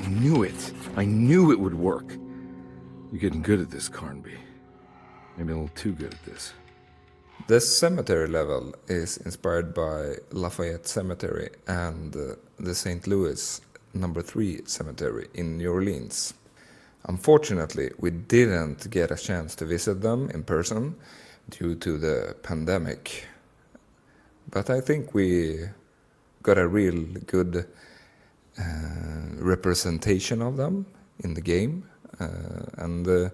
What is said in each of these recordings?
knew it. I knew it would work. You're getting good at this, Carnby. Maybe a little too good at this. The cemetery level is inspired by Lafayette Cemetery and the St. Louis number 3 cemetery in New Orleans. Unfortunately, we didn't get a chance to visit them in person due to the pandemic. But I think we got a real good representation of them in the game. And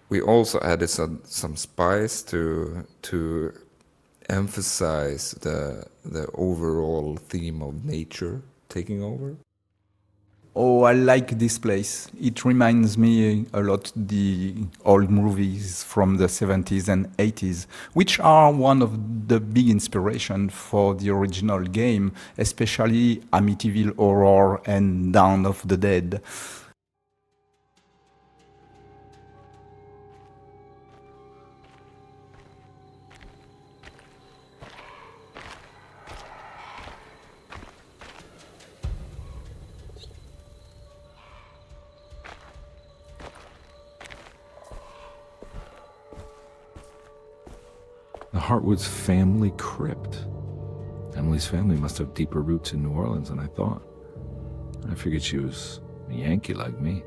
we also added some spice to emphasize the overall theme of nature taking over. Oh, I like this place. It reminds me a lot the old movies from the 70s and 80s, which are one of the big inspiration for the original game, especially Amityville Horror and Dawn of the Dead. The Hartwood's family crypt. Emily's family must have deeper roots in New Orleans than I thought. I figured she was a Yankee like me.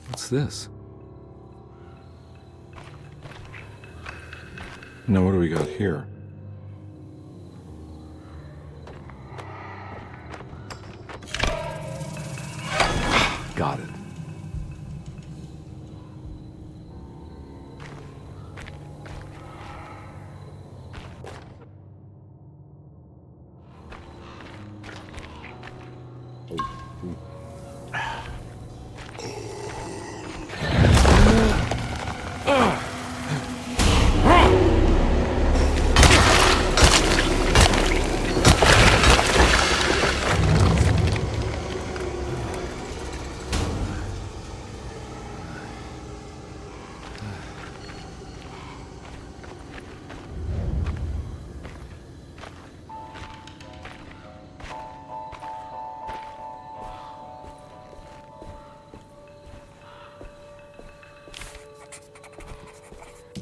What's this? Now, what do we got here? Got it.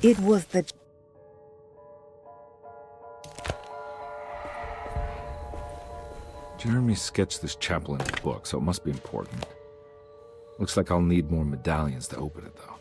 It was the Jeremy sketched this chapel in his book, so it must be important. Looks like I'll need more medallions to open it, though.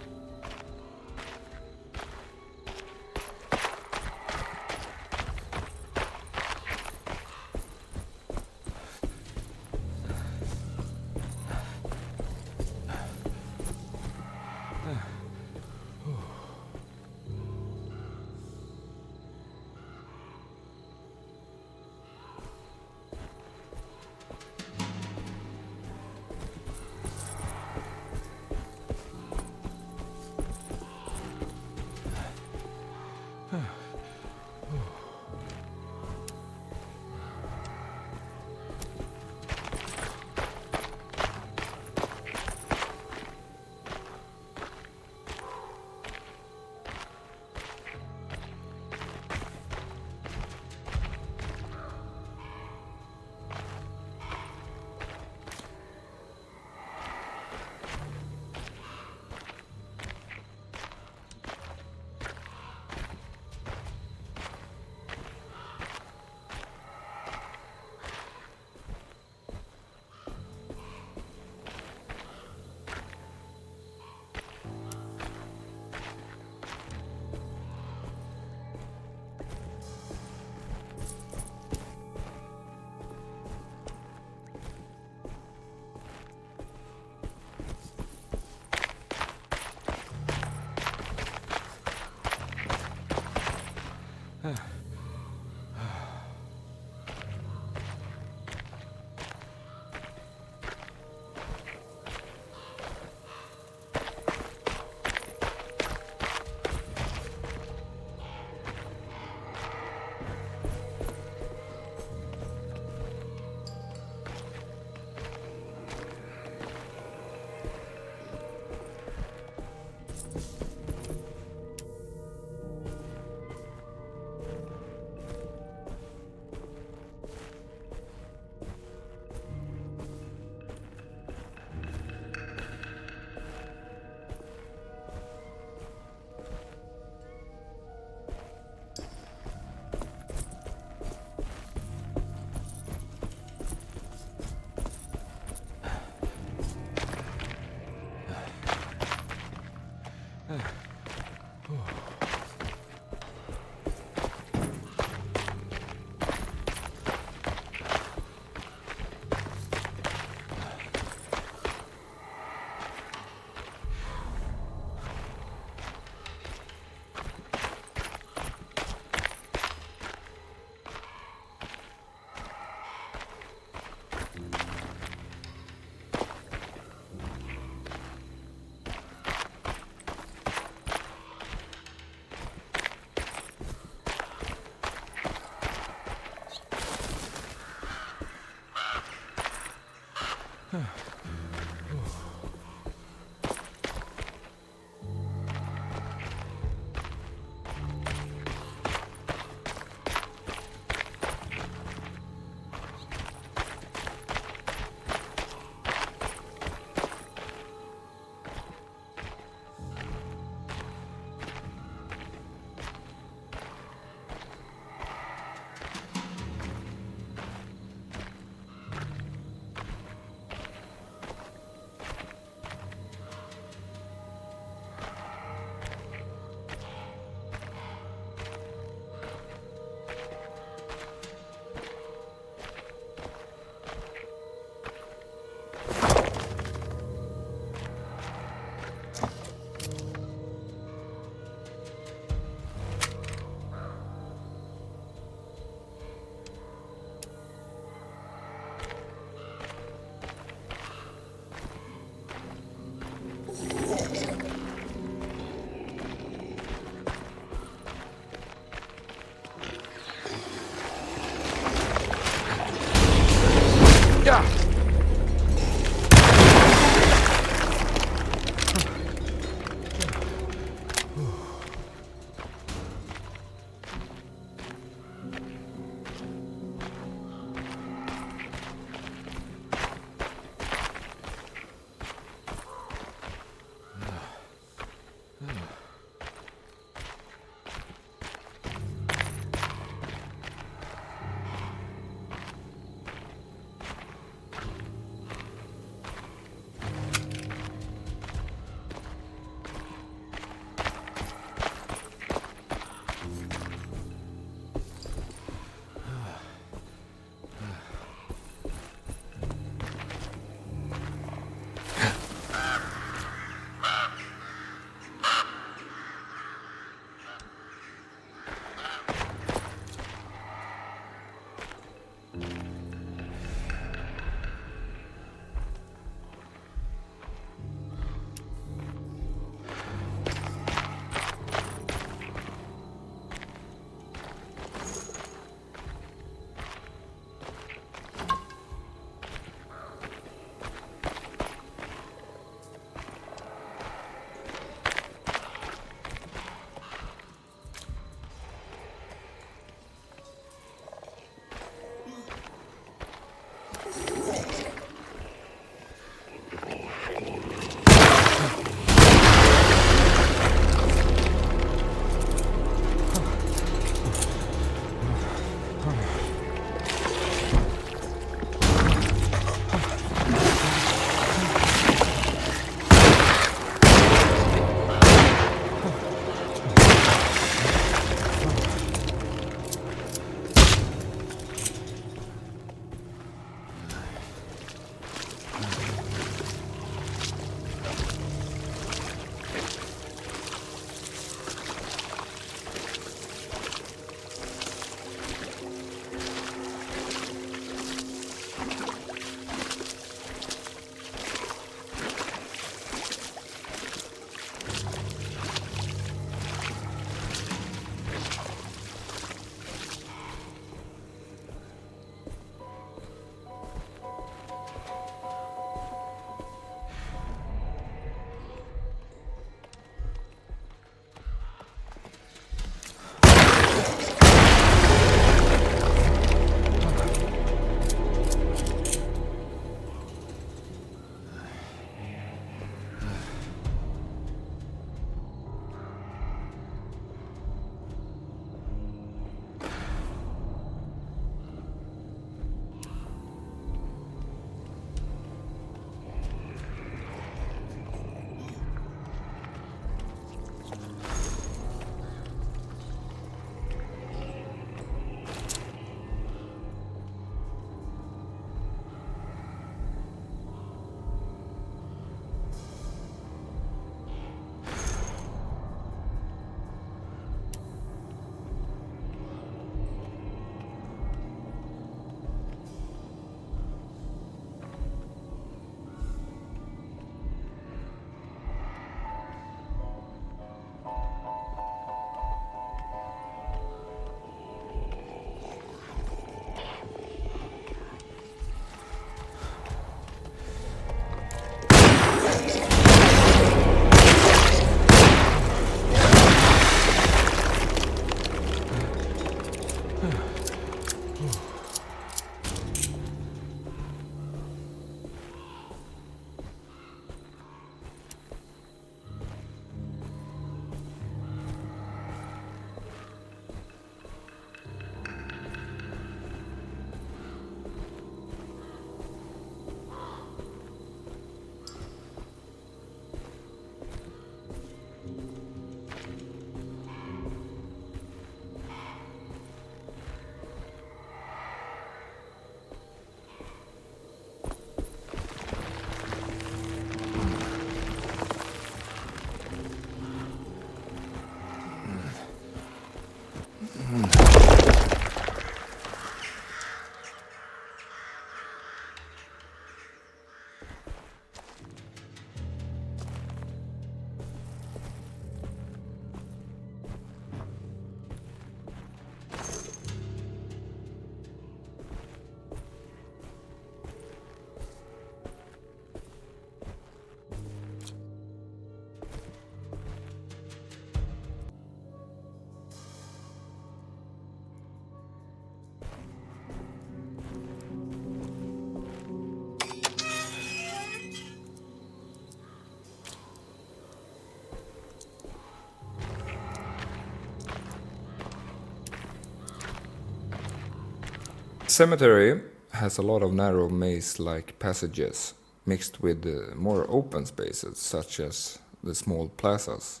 Cemetery has a lot of narrow maze-like passages mixed with more open spaces, such as the small plazas.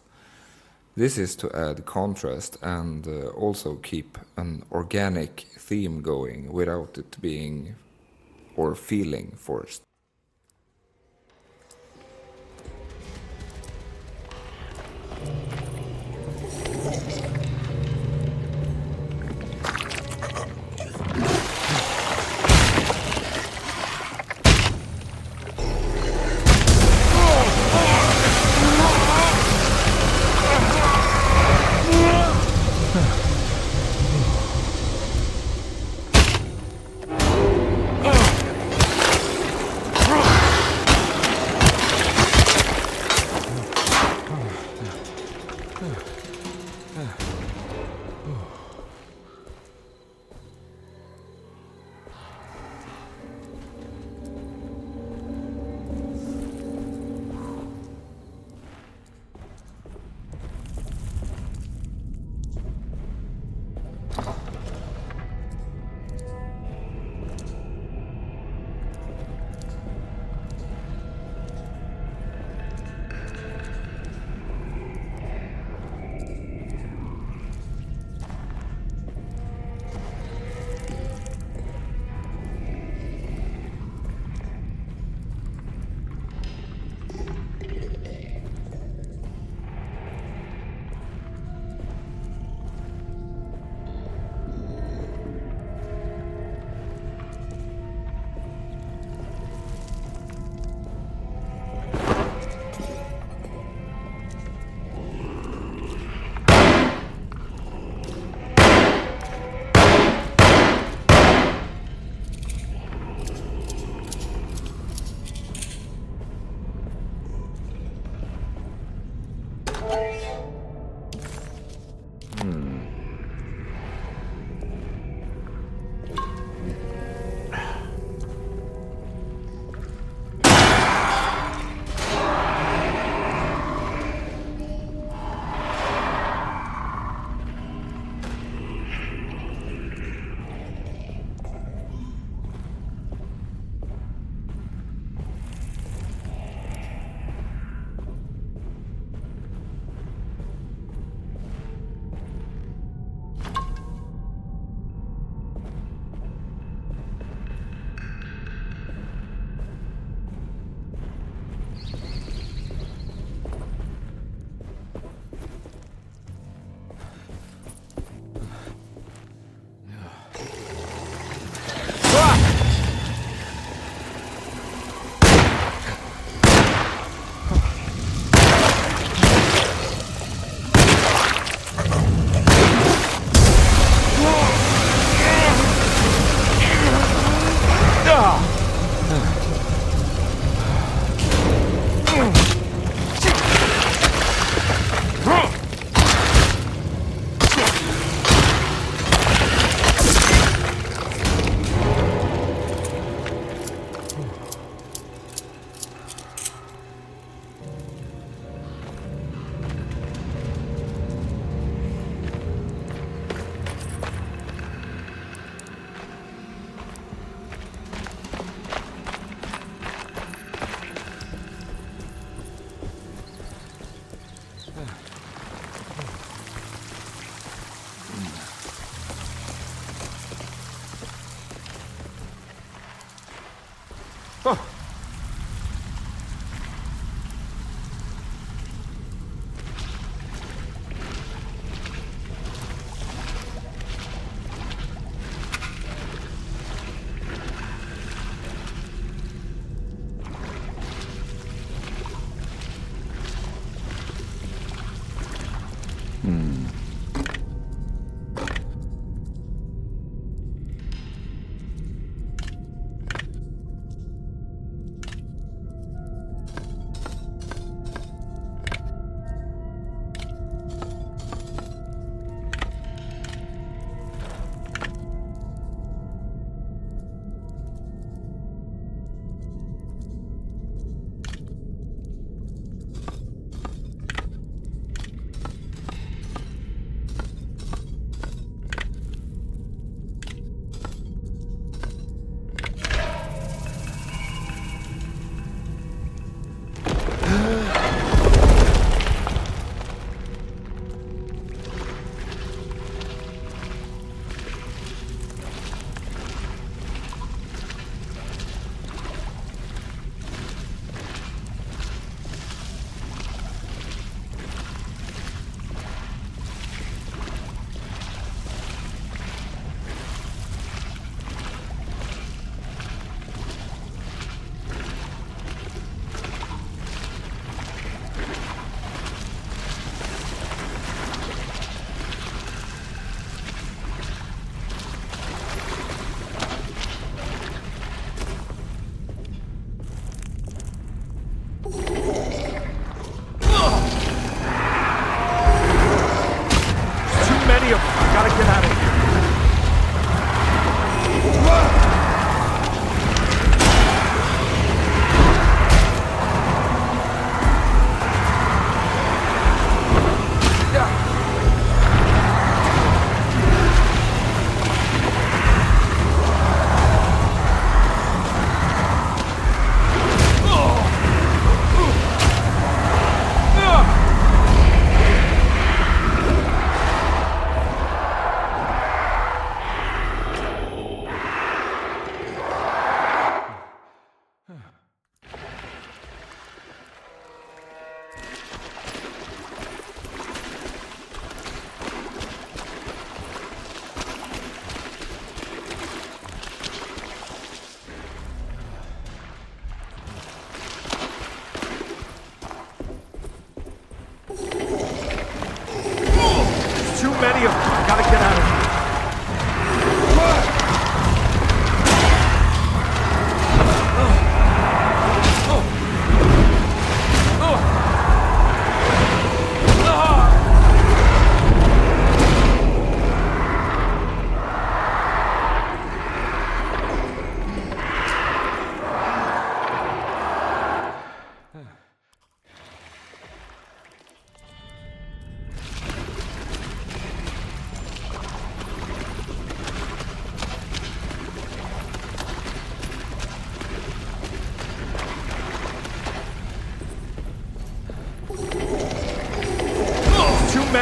This is to add contrast and also keep an organic theme going without it being or feeling forced.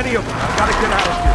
many of them. I gotta get out of here.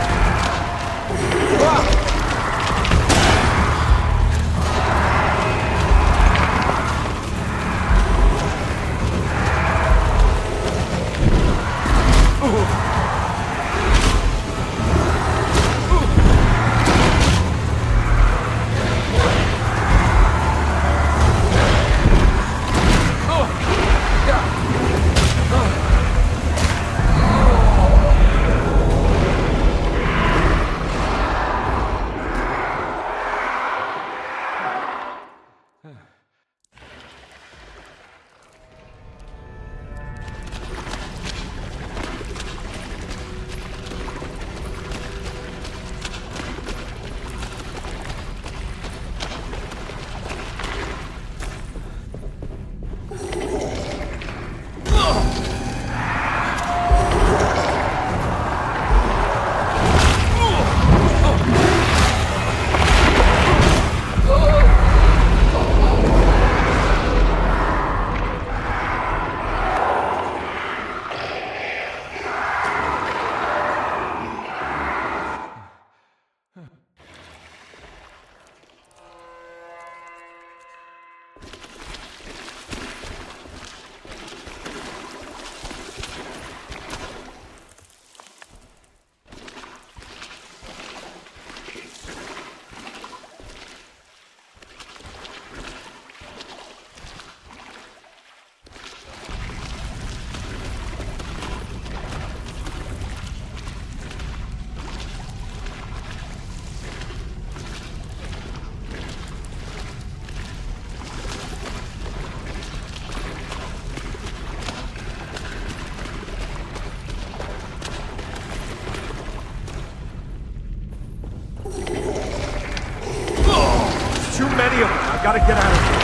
Too many of them. I gotta get out of here.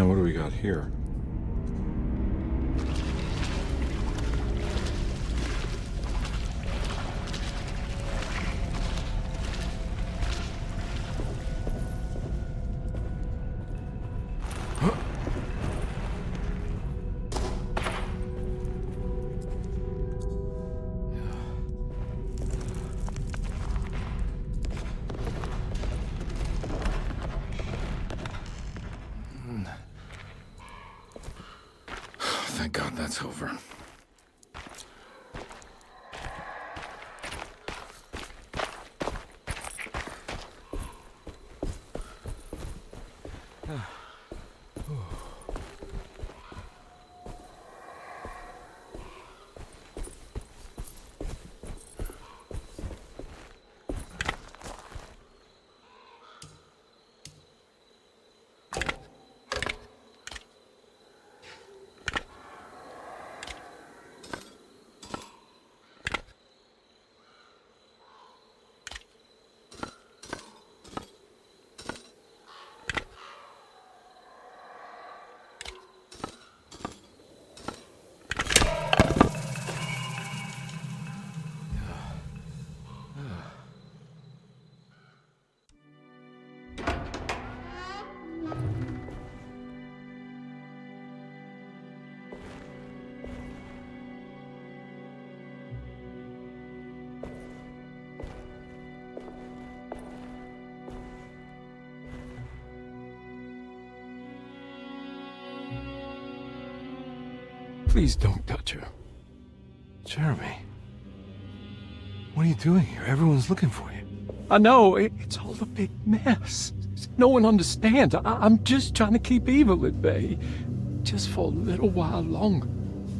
Now what do we got here? Thank God that's over. Please don't touch her. Jeremy, what are you doing here? Everyone's looking for you. I know, it's all a big mess. No one understands. I'm just trying to keep evil at bay. Just for a little while longer.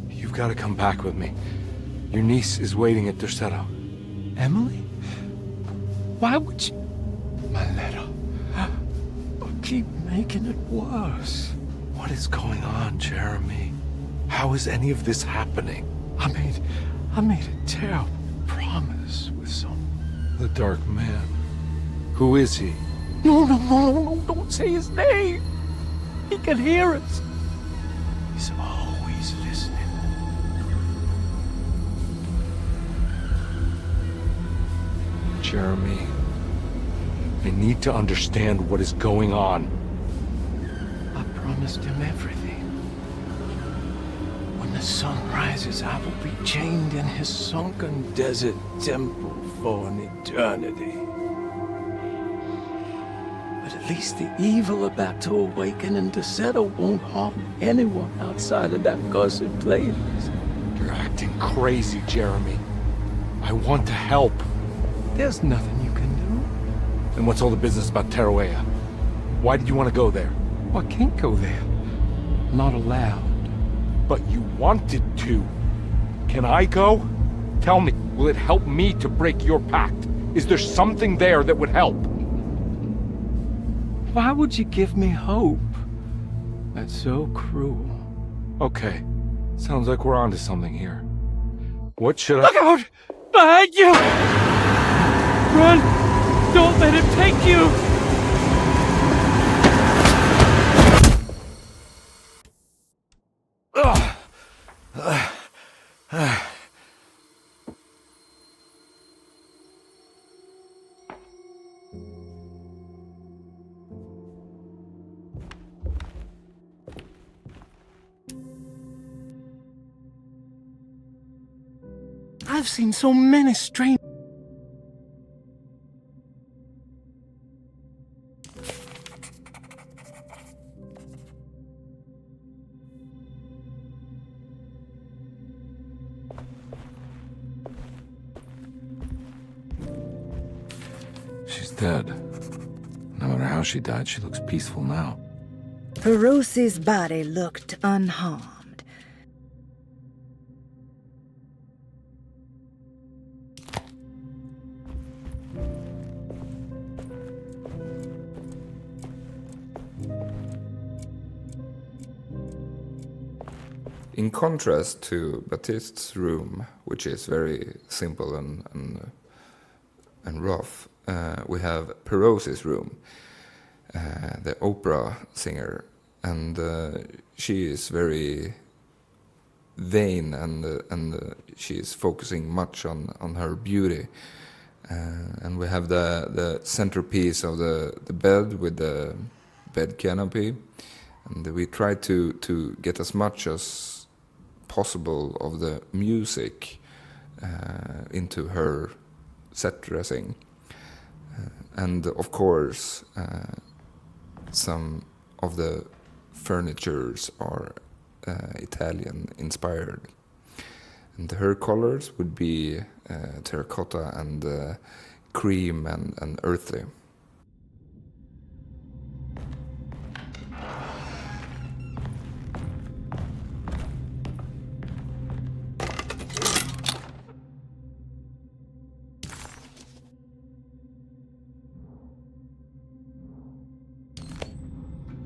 You've got to come back with me. Your niece is waiting at Derceto. Emily? Why would you... My letter. Keep making it worse. What is going on, Jeremy? How is any of this happening? I made a terrible promise with someone. The Dark Man. Who is he? No, don't say his name. He can hear us. He's always listening. Jeremy, I need to understand what is going on. I promised him everything. When the sun rises, I will be chained in his sunken desert temple for an eternity. But at least the evil about to awaken in Derceto won't harm anyone outside of that cursed place. You're acting crazy, Jeremy. I want to help. There's nothing you can do. And what's all the business about Teruea? Why did you want to go there? I can't go there. I'm not allowed. But you wanted to. Can I go? Tell me, will it help me to break your pact? Is there something there that would help? Why would you give me hope? That's so cruel. Okay, sounds like we're onto something here. What should I— Look out! Behind you! Run! Don't let him take you! I've seen so many strange... She's dead. No matter how she died, she looks peaceful now. Peros's body looked unharmed. In contrast to Baptiste's room, which is very simple and rough, we have Peros's room. The opera singer and she is very vain, and she is focusing much on her beauty. And we have the centerpiece of the bed with the bed canopy, and we try to get as much as possible of the music into her set dressing. And of course, some of the furnitures are Italian inspired. And her colors would be terracotta and cream and earthy.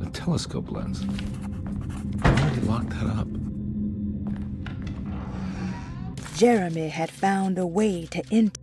A telescope lens. I already locked that up. Jeremy had found a way to enter.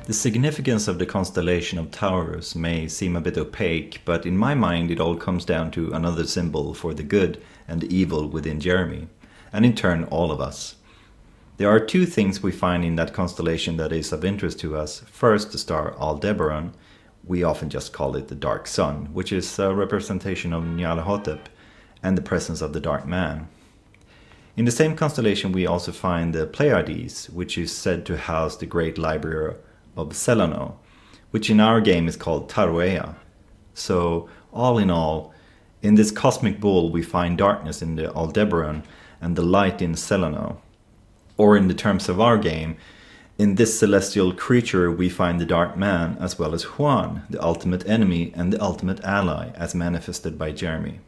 The significance of the constellation of towers may seem a bit opaque, but in my mind it all comes down to another symbol for the good and evil within Jeremy, and in turn all of us. There are two things we find in that constellation that is of interest to us. First, the star Aldebaran. We often just call it the Dark Sun, which is a representation of Nyarlathotep and the presence of the Dark Man. In the same constellation we also find the Pleiades, which is said to house the great library of Celano, which in our game is called Taroea. So, all in all, in this cosmic bowl we find darkness in the Aldebaran and the light in Celano. Or in the terms of our game, in this celestial creature we find the Dark Man as well as Juan, the ultimate enemy and the ultimate ally, as manifested by Jeremy.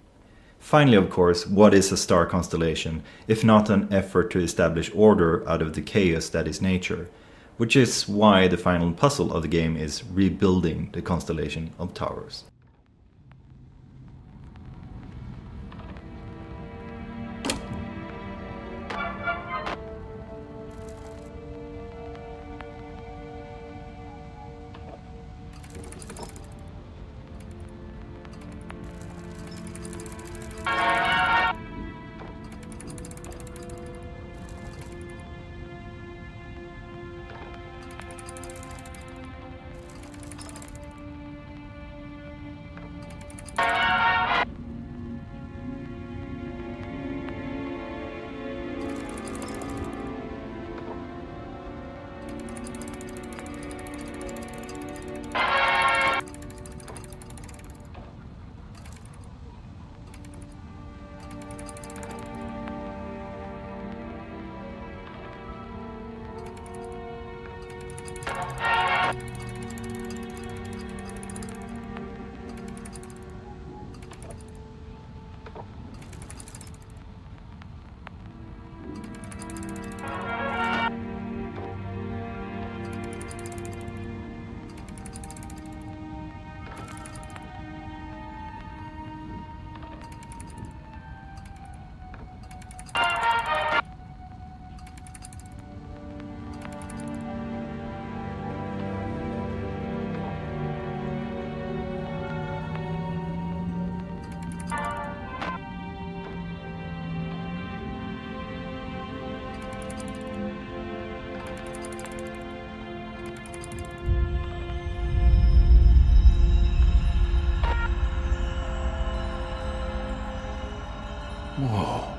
Finally, of course, what is a star constellation if not an effort to establish order out of the chaos that is nature? Which is why the final puzzle of the game is rebuilding the constellation of towers. Whoa.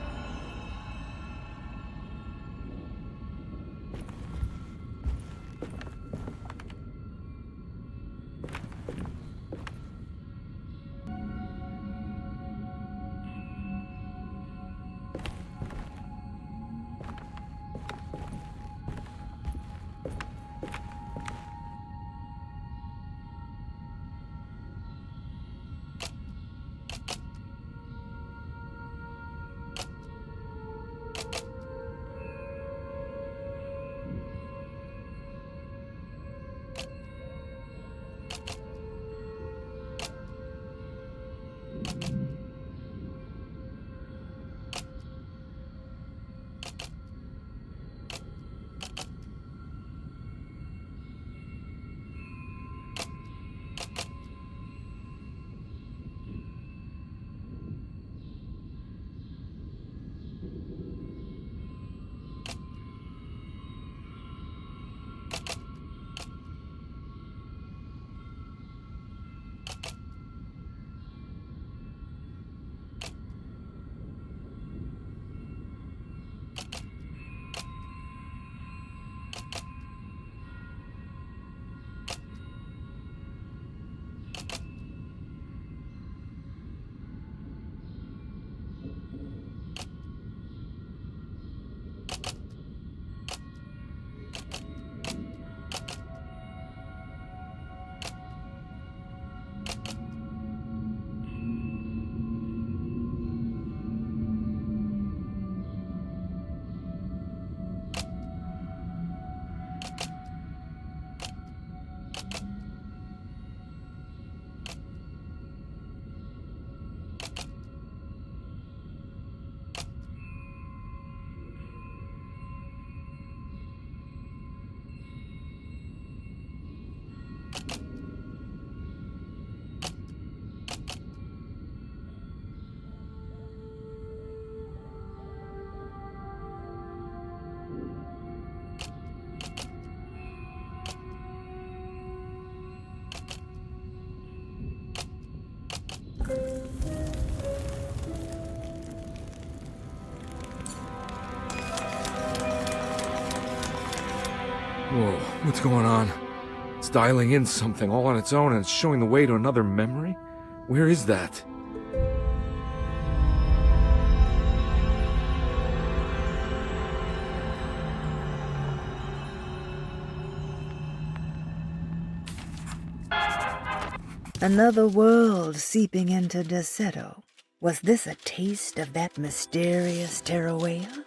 Whoa, what's going on? It's dialing in something all on its own and it's showing the way to another memory? Where is that? Another world seeping into Deseto. Was this a taste of that mysterious Terrawea?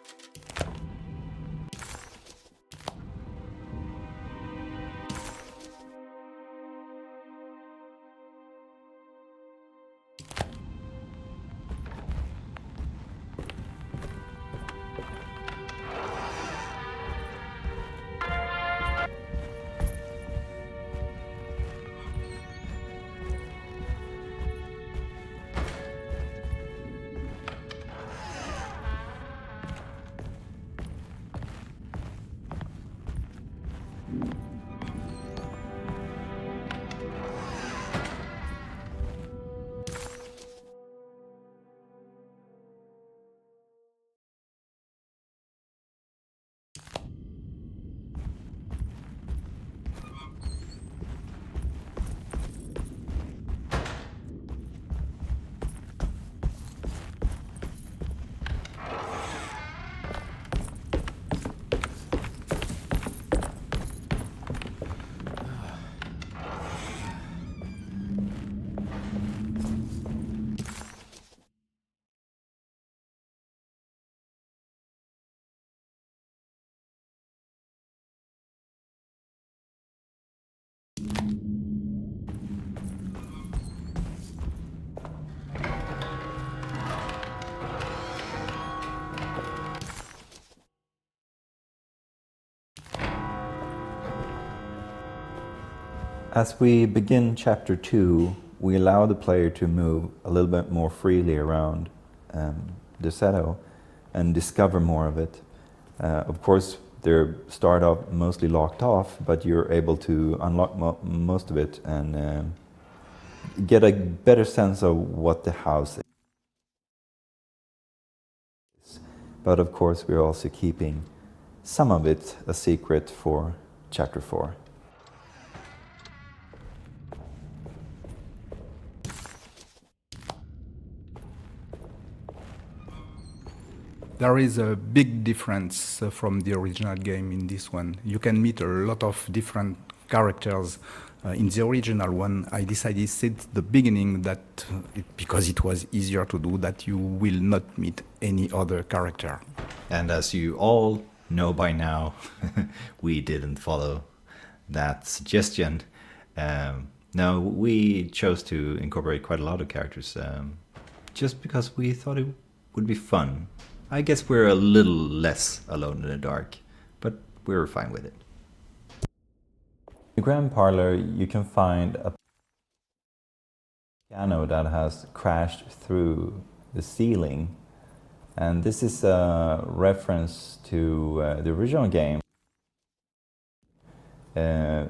As we begin chapter 2, we allow the player to move a little bit more freely around the setting and discover more of it. Of course, they start off mostly locked off, but you're able to unlock most of it and get a better sense of what the house is. But of course, we're also keeping some of it a secret for chapter 4. There is a big difference from the original game in this one. You can meet a lot of different characters. In the original one, I decided since the beginning that, because it was easier to do, that you will not meet any other character. And as you all know by now, we didn't follow that suggestion. No, we chose to incorporate quite a lot of characters just because we thought it would be fun. I guess we're a little less alone in the dark, but we're fine with it. In the grand parlor, you can find a piano that has crashed through the ceiling. And this is a reference to the original game. The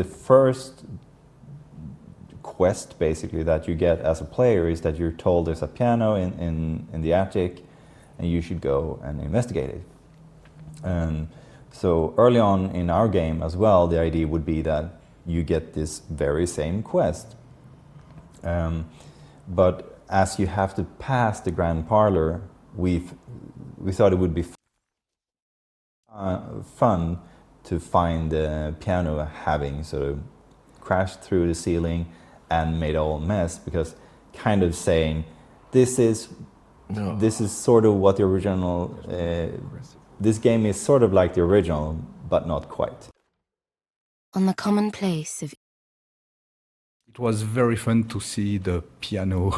first quest, basically, that you get as a player is that you're told there's a piano in the attic, and you should go and investigate it. And so early on in our game as well, the idea would be that you get this very same quest. But as you have to pass the grand parlor, we thought it would be fun to find the piano having sort of crashed through the ceiling and made a whole mess, because kind of saying, this is sort of what the original, this game is sort of like the original, but not quite. On the commonplace of... It was very fun to see the piano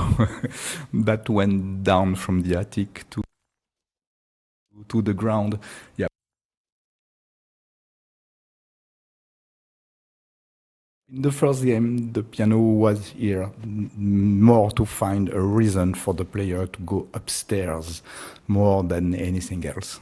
that went down from the attic to the ground. Yeah. In the first game, the piano was here more to find a reason for the player to go upstairs more than anything else.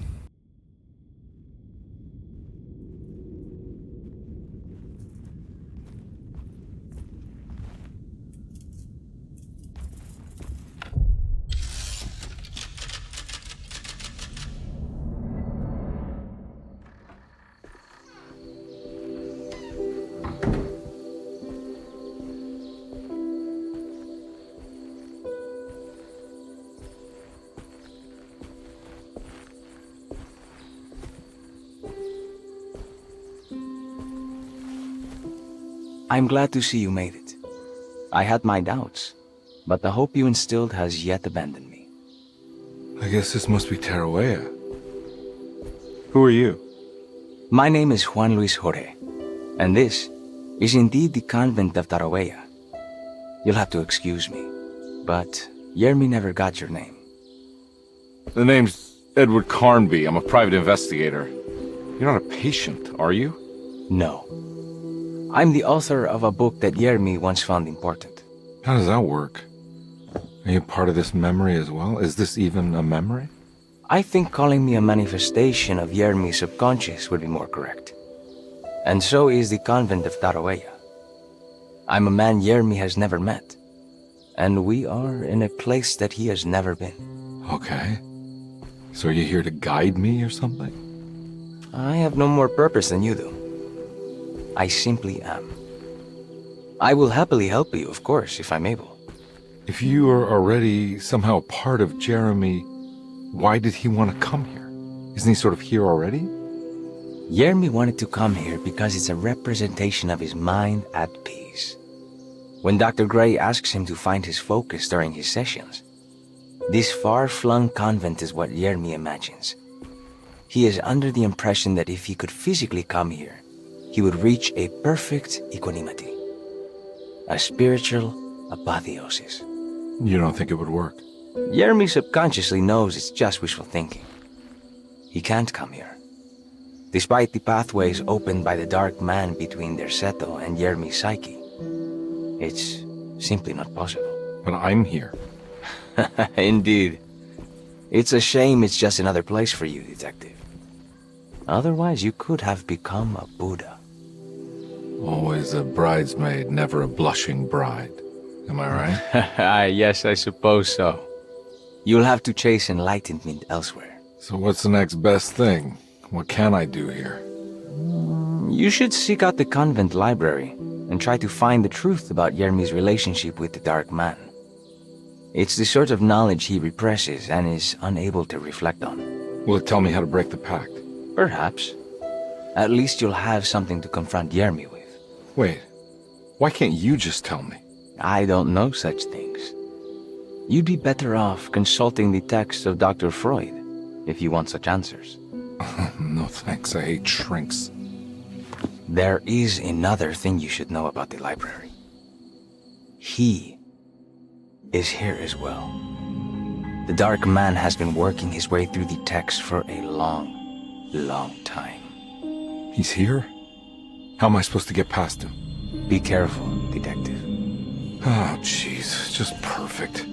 I'm glad to see you made it. I had my doubts, but the hope you instilled has yet abandoned me. I guess this must be Tarawea. Who are you? My name is Juan Luis Jorge, and this is indeed the convent of Tarawea. You'll have to excuse me, but Yermi never got your name. The name's Edward Carnby. I'm a private investigator. You're not a patient, are you? No. I'm the author of a book that Yermi once found important. How does that work? Are you part of this memory as well? Is this even a memory? I think calling me a manifestation of Yermi's subconscious would be more correct. And so is the convent of Tarawea. I'm a man Yermi has never met, and we are in a place that he has never been. Okay. So are you here to guide me or something? I have no more purpose than you do. I simply am. I will happily help you, of course, if I'm able. If you are already somehow part of Jeremy, why did he want to come here? Isn't he sort of here already? Yermi wanted to come here because it's a representation of his mind at peace. When Dr. Gray asks him to find his focus during his sessions, this far-flung convent is what Yermi imagines. He is under the impression that if he could physically come here, he would reach a perfect equanimity, a spiritual apotheosis. You don't think it would work? Yermi subconsciously knows it's just wishful thinking. He can't come here. despite the pathways opened by the dark man between their Seto and Yermi's psyche. It's simply not possible. But I'm here. Indeed. It's a shame it's just another place for you, Detective. Otherwise, you could have become a Buddha. Always a bridesmaid, never a blushing bride. Am I right? Yes, I suppose so. You'll have to chase enlightenment elsewhere. So what's the next best thing? What can I do here? You should seek out the convent library and try to find the truth about Yermi's relationship with the Dark Man. It's the sort of knowledge he represses and is unable to reflect on. Will it tell me how to break the pact? Perhaps. At least you'll have something to confront Yermi with. Wait, why can't you just tell me? I don't know such things. You'd be better off consulting the texts of Dr. Freud if you want such answers. No thanks, I hate shrinks. There is another thing you should know about the library. He is here as well. The Dark Man has been working his way through the text for a long time. He's here? How am I supposed to get past him? Be careful, Detective. Oh, jeez, just perfect.